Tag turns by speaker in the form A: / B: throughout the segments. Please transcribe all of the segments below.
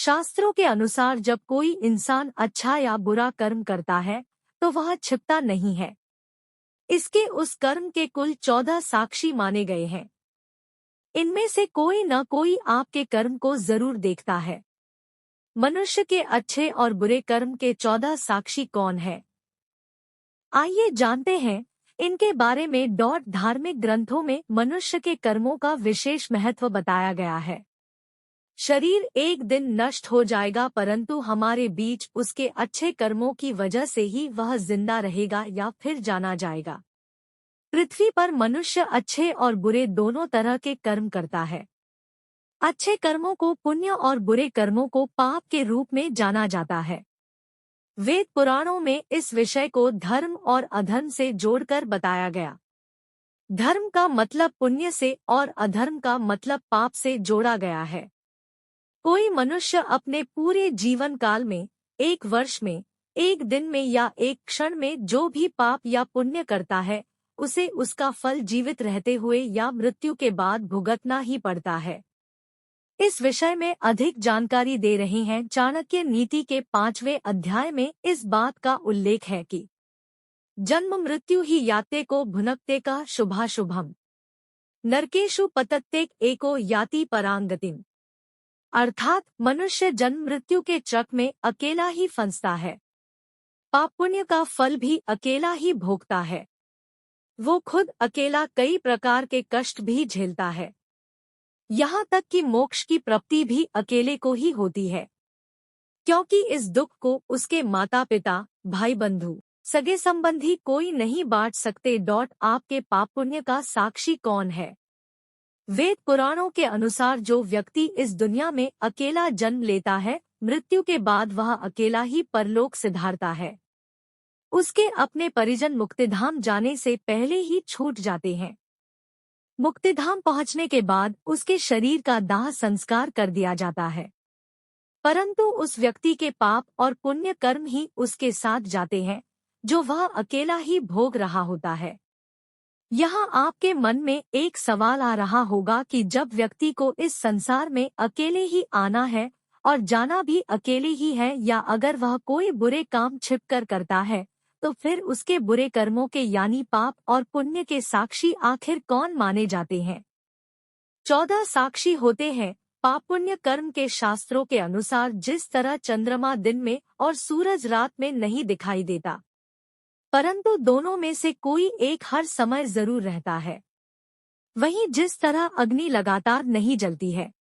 A: शास्त्रों के अनुसार जब कोई इंसान अच्छा या बुरा कर्म करता है तो वह छिपता नहीं है। इसके उस कर्म के कुल 14 साक्षी माने गए हैं। इनमें से कोई न कोई आपके कर्म को जरूर देखता है। मनुष्य के अच्छे और बुरे कर्म के 14 साक्षी कौन है? आइए जानते हैं इनके बारे में। धार्मिक ग्रंथों में मनुष्य के कर्मों का विशेष महत्व बताया गया है। शरीर एक दिन नष्ट हो जाएगा, परंतु हमारे बीच उसके अच्छे कर्मों की वजह से ही वह जिंदा रहेगा या फिर जाना जाएगा। पृथ्वी पर मनुष्य अच्छे और बुरे दोनों तरह के कर्म करता है। अच्छे कर्मों को पुण्य और बुरे कर्मों को पाप के रूप में जाना जाता है। वेद पुराणों में इस विषय को धर्म और अधर्म से जोड़कर बताया गया। धर्म का मतलब पुण्य से और अधर्म का मतलब पाप से जोड़ा गया है। कोई मनुष्य अपने पूरे जीवन काल में, एक वर्ष में, एक दिन में या एक क्षण में जो भी पाप या पुण्य करता है, उसे उसका फल जीवित रहते हुए या मृत्यु के बाद भुगतना ही पड़ता है। इस विषय में अधिक जानकारी दे रही हैं चाणक्य नीति के 5वें अध्याय में इस बात का उल्लेख है कि जन्म मृत्यु ही याते को भुनक्ते का शुभाशुभम नरकेशु पतत्ते एको याति परांगतिम। अर्थात मनुष्य जन्म मृत्यु के चक्र में अकेला ही फंसता है। पाप पुण्य का फल भी अकेला ही भोगता है। वो खुद अकेला कई प्रकार के कष्ट भी झेलता है। यहाँ तक कि मोक्ष की प्राप्ति भी अकेले को ही होती है, क्योंकि इस दुख को उसके माता पिता, भाई बंधु, सगे संबंधी कोई नहीं बांट सकते। आपके पाप पुण्य का साक्षी कौन है? वेद पुराणों के अनुसार जो व्यक्ति इस दुनिया में अकेला जन्म लेता है, मृत्यु के बाद वह अकेला ही परलोक सिधारता है। उसके अपने परिजन मुक्तिधाम जाने से पहले ही छूट जाते हैं। मुक्तिधाम पहुंचने के बाद उसके शरीर का दाह संस्कार कर दिया जाता है, परंतु उस व्यक्ति के पाप और पुण्य कर्म ही उसके साथ जाते हैं, जो वह अकेला ही भोग रहा होता है। यहाँ आपके मन में एक सवाल आ रहा होगा कि जब व्यक्ति को इस संसार में अकेले ही आना है और जाना भी अकेले ही है, या अगर वह कोई बुरे काम छिपकर करता है, तो फिर उसके बुरे कर्मों के यानी पाप और पुण्य के साक्षी आखिर कौन माने जाते हैं? 14 साक्षी होते हैं। पाप पुण्य कर्म के शास्त्रों के अनुसार जिस तरह चंद्रमा दिन में और सूरज रात में नहीं दिखाई देता, परंतु दोनों में से कोई एक हर समय जरूर रहता है, वहीं जिस तरह अग्नि लगातार नहीं जलती है,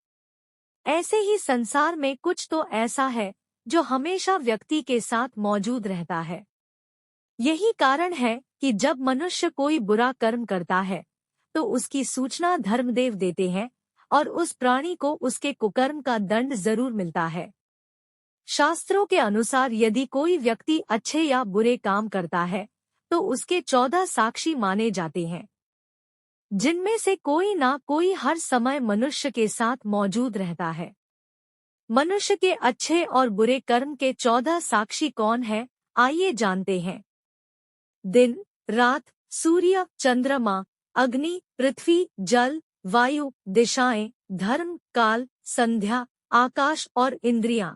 A: ऐसे ही संसार में कुछ तो ऐसा है जो हमेशा व्यक्ति के साथ मौजूद रहता है। यही कारण है कि जब मनुष्य कोई बुरा कर्म करता है तो उसकी सूचना धर्मदेव देते हैं और उस प्राणी को उसके कुकर्म का दंड जरूर मिलता है। शास्त्रों के अनुसार यदि कोई व्यक्ति अच्छे या बुरे काम करता है तो उसके 14 साक्षी माने जाते हैं, जिनमें से कोई ना कोई हर समय मनुष्य के साथ मौजूद रहता है। मनुष्य के अच्छे और बुरे कर्म के 14 साक्षी कौन है, आइए जानते हैं। दिन, रात, सूर्य, चंद्रमा, अग्नि, पृथ्वी, जल, वायु, दिशाएं, धर्म, काल, संध्या, आकाश और इंद्रियां।